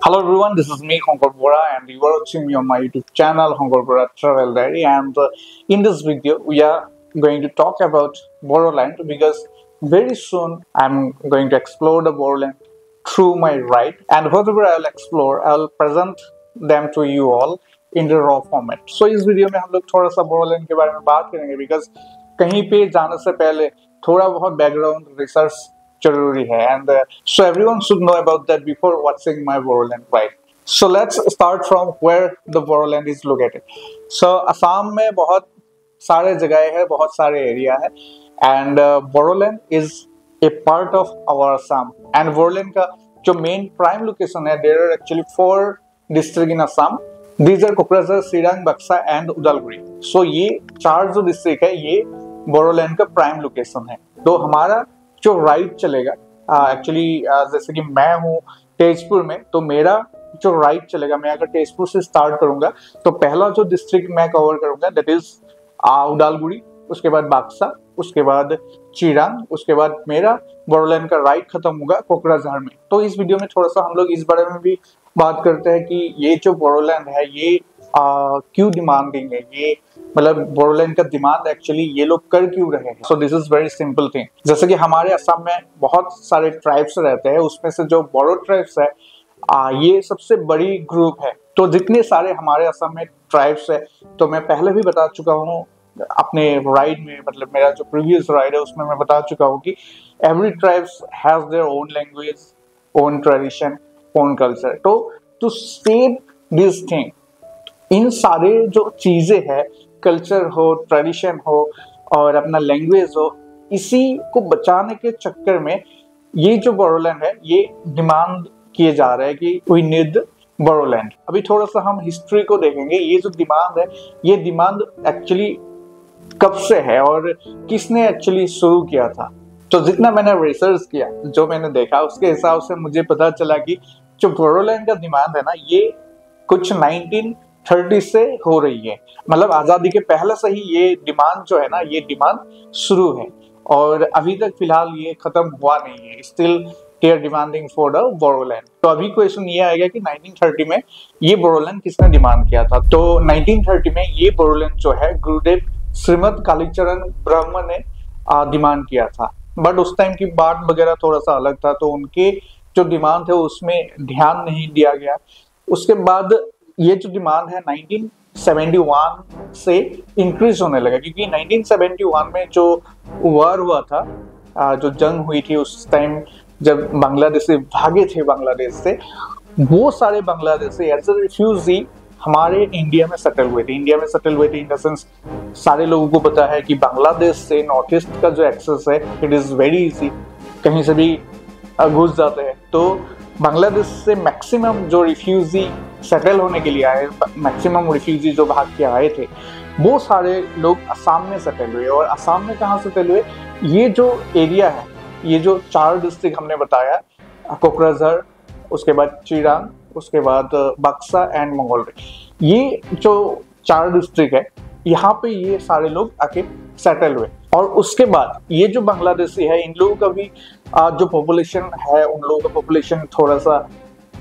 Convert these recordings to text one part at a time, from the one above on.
Hello everyone, this is me Honkor Bora and you are watching me on my YouTube channel Honkor Bora Travel Diary, and in this video we are going to talk about Bodoland because very soon I'm going to explore the Bodoland through my ride, and whatever I'll explore I'll present them to you all in the raw format. So इस video में हम लोग थोड़ा सा Bodoland के बारे में बात करेंगे because कहीं पे जाने से पहले थोड़ा बहुत बैकग्राउंड रिसर्च जरूरी है, and so everyone should know about that before watching my Bodoland ride. So let's start from where the Bodoland is located. So Assam में बहुत सारे जगह है, बहुत सारे एरिया है, and Bodoland is a part of our Assam. And Bodoland का जो main prime location है, there are actually 4 districts in Assam. These are Kokrajhar, Sirang, बक्सा and उदालगुरी. So ये 4 जो डिस्ट्रिक्ट है ये बोडोलैंड का प्राइम लोकेशन है. तो हमारा जो राइड चलेगा एक्चुअली जैसे कि मैं हूँ तेजपुर में, तो मेरा जो राइड चलेगा, मैं अगर तेजपुर से स्टार्ट करूंगा तो पहला जो डिस्ट्रिक्ट मैं कवर करूंगा दैट इज उदालगुरी, उसके बाद बक्सा, उसके बाद चिरांग, उसके बाद मेरा बोडोलैंड का राइड खत्म होगा कोकराझार में. तो इस वीडियो में थोड़ा सा हम लोग इस बारे में भी बात करते हैं कि ये जो बोडोलैंड है ये क्यों डिमांडिंग है, ये मतलब बोडोलैंड का डिमांड एक्चुअली ये लोग कर क्यों रहे हैं. So this is very simple thing. जैसे कि हमारे असम में बहुत सारे ट्राइब्स रहते हैं, उसमें से जो बोडो ट्राइब्स है ये सबसे बड़ी ग्रुप है. तो जितने सारे हमारे असम में ट्राइब्स है, तो मैं पहले भी बता चुका हूँ अपने राइड में, मतलब मेरा जो प्रीवियस राइड है उसमें मैं बता चुका हूँ कि every tribes has their own language, own tradition, own culture. तो टू सेव दिस थिंग, इन सारे जो चीजें हैं, कल्चर हो, ट्रेडिशन हो और अपना लैंग्वेज हो, इसी को बचाने के चक्कर में ये जो बोडोलैंड है ये डिमांड किए जा रहा है कि वी नीड बोडोलैंड. अभी थोड़ा सा हम हिस्ट्री को देखेंगे. ये जो डिमांड है ये डिमांड एक्चुअली कब से है और किसने एक्चुअली शुरू किया था. तो जितना मैंने रिसर्च किया, जो मैंने देखा, उसके हिसाब से मुझे पता चला कि जो बोडोलैंड का डिमांड है ना ये कुछ 1930 से हो रही है. मतलब आजादी के पहले से ही ये डिमांड जो है ना ये डिमांड शुरू है और अभी तक फिलहाल ये खत्म हुआ नहीं है. Still they are demanding for the Bodoland. तो अभी क्वेश्चन ये आएगा कि 1930 में ये बोडोलैंड किसने डिमांड किया था. तो 1930 में ये बोडोलैंड जो है गुरुदेव श्रीमद कालीचरण ब्रह्म ने डिमांड किया था. बट उस टाइम की बात वगैरह थोड़ा सा अलग था, तो उनके जो डिमांड थे उसमें ध्यान नहीं दिया गया. उसके बाद ये जो डिमांड है 1971 से इंक्रीज होने लगा, क्योंकि 1971 में जो वॉर हुआ था, जो जंग हुई थी उस टाइम जब बांग्लादेशी भागे थे बांग्लादेश से, वो सारे बांग्लादेशी एज ए रिफ्यूजी हमारे इंडिया में सेटल हुए थे. इंडिया में सेटल हुए थे इन द सेंस सारे लोगों को पता है कि बांग्लादेश से नॉर्थ ईस्ट का जो एक्सेस है इट इज वेरी इजी, कहीं से भी घुस जाते हैं. तो बांग्लादेश से मैक्सिमम जो रिफ्यूजी सेटल होने के लिए आए, मैक्सिमम रिफ्यूजी जो भाग के आए थे, वो सारे लोग असम में सेटल हुए. और असम में कहाँ सेटल हुए, ये जो एरिया है, ये जो 4 डिस्ट्रिक्ट हमने बताया, कोकराझार, उसके बाद चिरांग, उसके बाद बक्सा एंड मंगोलरी, ये जो 4 डिस्ट्रिक्ट है यहाँ पे ये सारे लोग आके सेटल हुए. और उसके बाद ये जो बांग्लादेशी है इन लोगों का भी जो पॉपुलेशन है, उन लोगों का पॉपुलेशन थोड़ा सा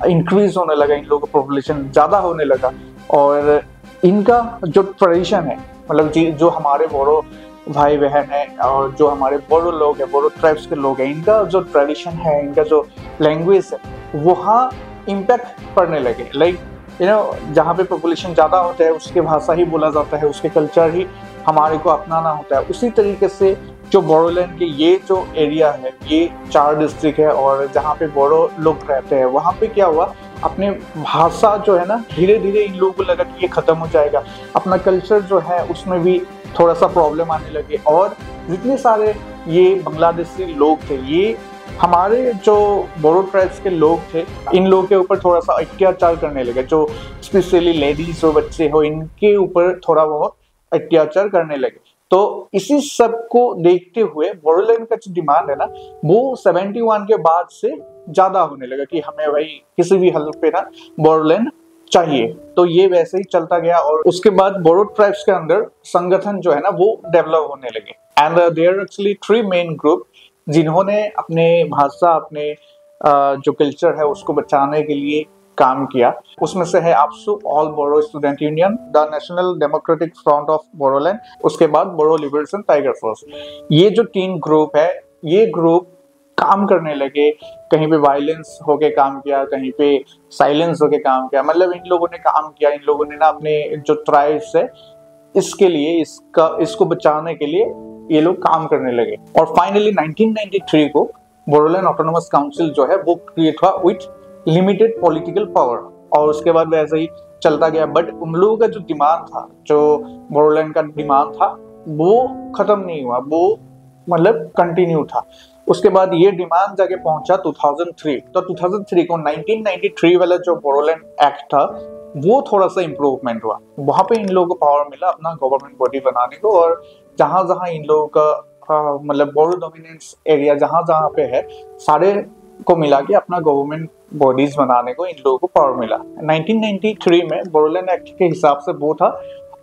इंक्रीज होने लगा, इन लोगों का पॉपुलेशन ज्यादा होने लगा. और इनका जो ट्रेडिशन है, मतलब जो हमारे बोडो भाई बहन है और जो हमारे बोडो लोग हैं, बोडो ट्राइब्स के लोग हैं, इनका जो ट्रेडिशन है, इनका जो लैंग्वेज है, वहाँ इम्पैक्ट पड़ने लगे. लाइक यू नो, जहाँ पे पॉपुलेशन ज़्यादा होता है उसके भाषा ही बोला जाता है, उसके कल्चर ही हमारे को अपनाना होता है. उसी तरीके से जो बोडोलैंड के ये जो एरिया है, ये 4 डिस्ट्रिक्ट है और जहाँ पे बोडो लोग रहते हैं, वहाँ पे क्या हुआ, अपने भाषा जो है ना धीरे धीरे इन लोगों को लगा कि ये खत्म हो जाएगा. अपना कल्चर जो है उसमें भी थोड़ा सा प्रॉब्लम आने लगे. और जितने सारे ये बांग्लादेशी लोग थे, ये हमारे जो बोडो ट्राइब्स के लोग थे, इन लोगों के ऊपर थोड़ा सा अत्याचार करने लगे. जो स्पेशली लेडीज हो, बच्चे हो, इनके ऊपर थोड़ा बहुत अत्याचार करने लगे. तो इसी सब को देखते हुए बोडोलैंड का जो डिमांड है ना वो 71 के बाद से ज्यादा होने लगा कि हमें भाई किसी भी हालत पे ना बोडोलैंड चाहिए. तो ये वैसे ही चलता गया और उसके बाद बोडो ट्राइब्स के अंदर संगठन जो है ना वो डेवलप होने लगे. And there actually 3 main group जिन्होंने अपने भाषा, अपने जो कल्चर है उसको बचाने के लिए काम किया। उसमें से है APSU, all Boro student union, the national democratic front of Boroland, उसके बाद बोरो लिबरेशन टाइगर फोर्स। ये जो 3 ग्रुप है, ये ग्रुप काम करने लगे, कहीं पे वायलेंस होके काम किया, कहीं पे साइलेंस होके काम किया। मतलब इन लोगों ने काम किया, इन लोगों ने ना अपने जो ट्राइब्स है इसके लिए, इसको बचाने के लिए ये लोग काम करने लगे। और फाइनली 1993 को बोरोलैंड ऑटोनोमस काउंसिल जो है वो क्रिएट हुआ विथ लिमिटेड पॉलिटिकल पावर, और उसके बाद वैसे ही चलता गया। बट उन लोगों का जो डिमांड था, जो बोरोलैंड का डिमांड था, वो खत्म नहीं हुआ, वो मतलब कंटिन्यू था। उसके बाद ये डिमांड जाके पहुंचा 2003। तो 2003 को 1993 वाला जो बोरोलैंड एक्ट था वो थोड़ा सा इम्प्रूवमेंट हुआ। वहां पे इन लोगों को पावर मिला अपना गवर्नमेंट बॉडी बनाने को, और जहां जहां इन लोगों का मतलब बोरो डोमिनेंस एरिया जहां जहां पे है, सारे को मिला के अपना गवर्नमेंट बॉडीज बनाने को इन लोगों को पावर मिला। 1993 में बोरोलैंड एक्ट के हिसाब से वो था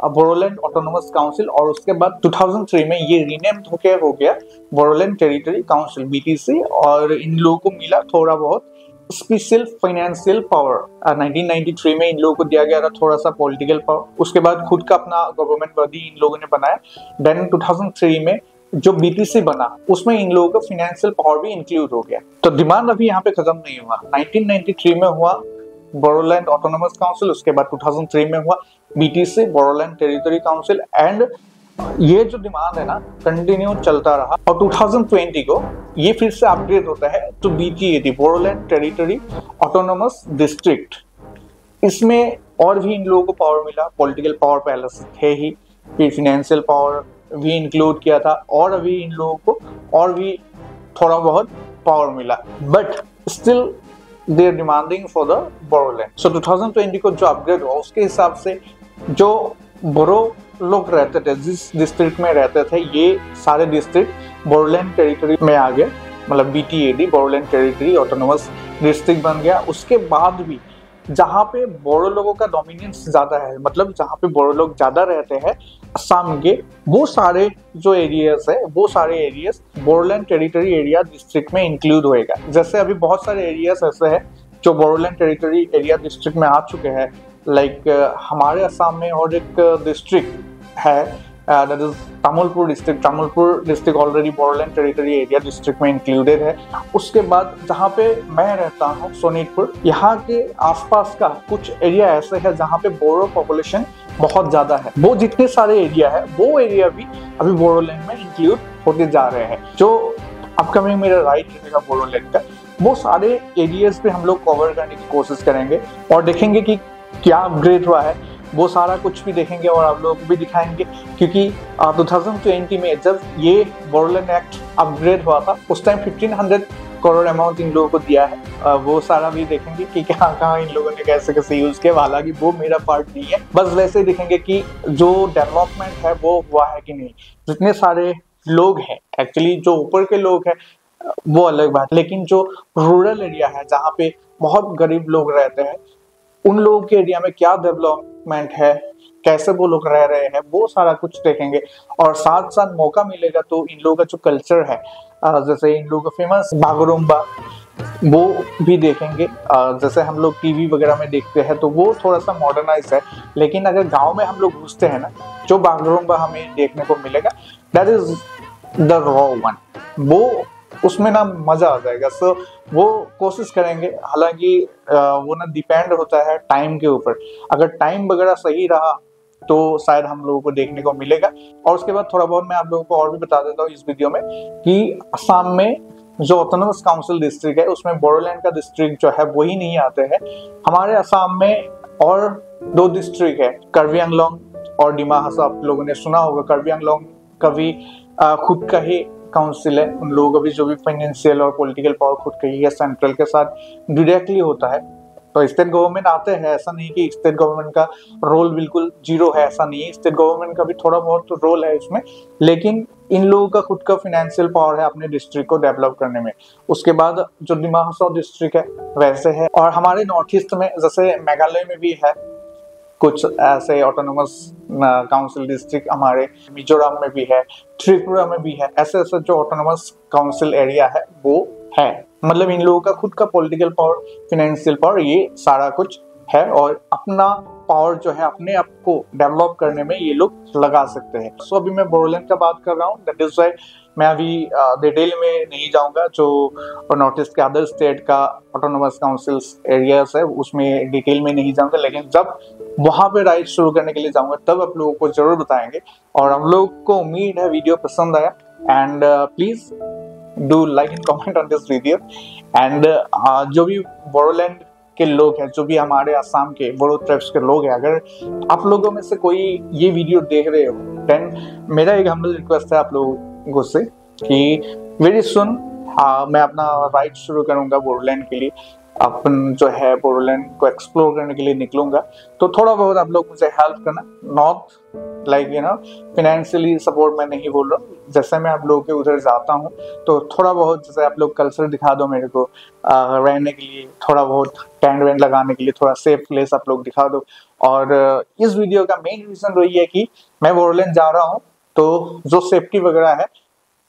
बोरोलैंड ऑटोनोमस काउंसिल, और उसके बाद 2003 में ये रीनेम होके हो गया बोरोलैंड टेरिटरी काउंसिल, BTC। और इन लोगों को मिला थोड़ा बहुत स्पेशल फाइनेंशियल पावर। 1993 में इन लोगों को दिया गया था थोड़ा सा पॉलिटिकल पावर। उसके बाद खुद का अपना गवर्नमेंट बॉडी इन लोगों ने बनाया। देन 2003 में जो BTC बना उसमें इन लोगों का फाइनेंशियल पावर भी इंक्लूड हो गया। तो डिमांड अभी यहाँ पे खत्म नहीं हुआ। 1993 में हुआ बोरोलैंड ऑटोनोमस काउंसिल, उसके बाद 2003 में हुआ BTC, Bodoland territory council, and ये जो डिमांड है ना कंटिन्यू चलता रहा। और 2020 को ये फिर से अपग्रेड होता है तो BTAD, Bodoland territory autonomous district. इसमें और भी इन लोगों को पावर मिला, पॉलिटिकल पावर पहले से थे ही, फिर फाइनेंशियल पावर भी इंक्लूड किया था, और अभी इन लोगों को और भी थोड़ा बहुत पावर मिला। But still they are demanding for the Bodoland. So 2020 को जो अपग्रेड हुआ उसके हिसाब से जो बोरो लोग रहते थे, जिस डिस्ट्रिक्ट में रहते थे, ये सारे डिस्ट्रिक्ट बोरोलैंड टेरिटरी में आ गए। मतलब BTAD, Bodoland territory autonomous district बन गया। उसके बाद भी जहाँ पे बोरो लोगों का डोमिनेंस ज्यादा है, मतलब जहाँ पे बोरो लोग ज्यादा रहते हैं असम के, वो सारे जो एरियाज है, वो सारे areas Bodoland territory area district में इंक्लूड होएगा। जैसे अभी बहुत सारे एरियाज ऐसे हैं जो बोरोलैंड टेरिटरी एरिया डिस्ट्रिक्ट में आ चुके हैं। लाइक हमारे असम में और एक डिस्ट्रिक्ट है, that is Tamulpur district. Tamulpur district already Bodoland territory area district में इंक्लूडेड है। उसके बाद जहाँ पे मैं रहता हूँ सोनीतपुर, यहाँ के आसपास का कुछ एरिया ऐसे है जहाँ पे बोरो पॉपुलेशन बहुत ज्यादा है। वो जितने सारे एरिया है वो एरिया भी अभी बोरोलैंड में इंक्लूड होते जा रहे हैं। जो अपकमिंग मेरा राइट रहेगा बोरोलैंड का, वो सारे एरियाज पे हम लोग कवर करने की कोशिश करेंगे और देखेंगे कि क्या अपग्रेड हुआ है, वो सारा कुछ भी देखेंगे और आप लोगों को भी दिखाएंगे। क्योंकि 2020 में जब ये बोरोलैंड एक्ट अपग्रेड हुआ था उस टाइम 1500 करोड़ अमाउंट इन लोगों को दिया है। वो सारा भी देखेंगे कि कहाँ इन लोगों ने कैसे कैसे यूज किया। हालांकि वो मेरा पार्ट नहीं है, बस वैसे ही देखेंगे कि जो डेवलपमेंट है वो हुआ है कि नहीं। जितने सारे लोग हैं, एक्चुअली जो ऊपर के लोग हैं वो अलग बात, लेकिन जो रूरल एरिया है जहाँ पे बहुत गरीब लोग रहते हैं, उन लोगों के एरिया में क्या डेवलपमेंट है, कैसे वो लोग रह रहे हैं, वो सारा कुछ देखेंगे। और साथ साथ मौका मिलेगा तो इन लोगों का जो कल्चर है, जैसे इन लोगों का फेमस बागरुम्बा, वो भी देखेंगे। जैसे हम लोग टीवी वगैरह में देखते हैं तो वो थोड़ा सा मॉडर्नाइज है, लेकिन अगर गांव में हम लोग घुसते हैं ना, जो बागरुम्बा हमें देखने को मिलेगा that is the raw one. वो उसमें ना मजा आ जाएगा। सो वो कोशिश करेंगे। हालांकि वो ना डिपेंड होता है टाइम के ऊपर। अगर टाइम वगैरह सही रहा तो शायद हम लोगों को देखने को मिलेगा। और उसके बाद थोड़ा बहुत मैं आप लोगों को और भी बता देता हूँ इस वीडियो में कि असम में जो ऑटोनोमस काउंसिल डिस्ट्रिक्ट है उसमें बोरोलैंड का डिस्ट्रिक्ट जो है वही नहीं आते हैं। हमारे असम में और 2 डिस्ट्रिक्ट है, कार्बी आंगलोंग और डिमा हासाओ। आप लोगों ने सुना होगा, कार्बी आंगलोंग का भी खुद का ही काउंसिल है। उन लोगों का भी जो भी फाइनेंशियल और पॉलिटिकल पावर खुद का ही है, सेंट्रल के साथ डायरेक्टली होता है। तो स्टेट गवर्नमेंट आते हैं, ऐसा नहीं कि स्टेट गवर्नमेंट का रोल बिल्कुल जीरो है, ऐसा नहीं है। स्टेट गवर्नमेंट का भी थोड़ा बहुत रोल है इसमें, लेकिन इन लोगों का खुद का फाइनेंशियल पावर है अपने डिस्ट्रिक्ट को डेवलप करने में। उसके बाद जो डिमा हासाओ डिस्ट्रिक्ट है वैसे है। और हमारे नॉर्थ ईस्ट में जैसे मेघालय में भी है कुछ ऐसे ऑटोनोमस काउंसिल डिस्ट्रिक्ट, हमारे मिजोरम में भी है, त्रिपुरा में भी है। ऐसे ऐसे जो ऑटोनोमस काउंसिल एरिया है वो है, मतलब इन लोगों का खुद का पॉलिटिकल पावर, फाइनेंशियल पावर, ये सारा कुछ है और अपना पावर जो है अपने आप को डेवलप करने में ये लोग लगा सकते हैं। सो अभी मैं बोरोलैंड का बात कर रहा हूँ, दैट इज वाई मैं अभी डिटेल में नहीं जाऊंगा। जो नॉर्थ ईस्ट के अदर स्टेट का ऑटोनोमस काउंसिल्स एरियाज है उसमें डिटेल में नहीं जाऊंगा, लेकिन जब वहां पे राइड शुरू करने के लिए जाऊंगा तब आप लोगों को जरूर बताएंगे। और हम लोग को उम्मीद है वीडियो पसंद आया, and please do like and comment on this video. And जो भी बोरोलैंड के लोग हैं, जो भी हमारे असम के बोरो ट्राइब्स के लोग हैं, अगर आप लोगों में से कोई ये वीडियो देख रहे हो, देन मेरा एक हम्बल रिक्वेस्ट है आप लोगों से कि वेरी सुन मैं अपना राइड शुरू करूंगा बोरोलैंड के लिए। अपन जो है बोरोलैंड को एक्सप्लोर करने के लिए निकलूंगा, तो थोड़ा बहुत आप लोग मुझे हेल्प करना। नॉट लाइक फाइनेंशियली सपोर्ट मैं नहीं बोल रहा हूँ, जैसे मैं आप लोगों के उधर जाता हूँ तो थोड़ा बहुत जैसे आप लोग कल्चर दिखा दो मेरे को, रहने के लिए थोड़ा बहुत टेंट वेंट लगाने के लिए थोड़ा सेफ प्लेस आप लोग दिखा दो। और इस वीडियो का मेन रीजन वही है कि मैं बोरोलैंड जा रहा हूँ, तो जो सेफ्टी वगैरह है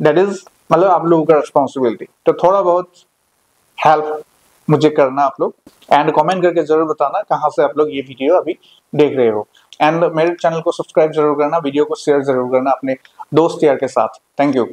दैट इज मतलब आप लोगों का रिस्पॉन्सिबिलिटी, तो थोड़ा बहुत हेल्प मुझे करना आप लोग, एंड कमेंट करके जरूर बताना कहाँ से आप लोग ये वीडियो अभी देख रहे हो। एंड मेरे चैनल को सब्सक्राइब जरूर करना, वीडियो को शेयर जरूर करना अपने दोस्त यार के साथ। Thank you.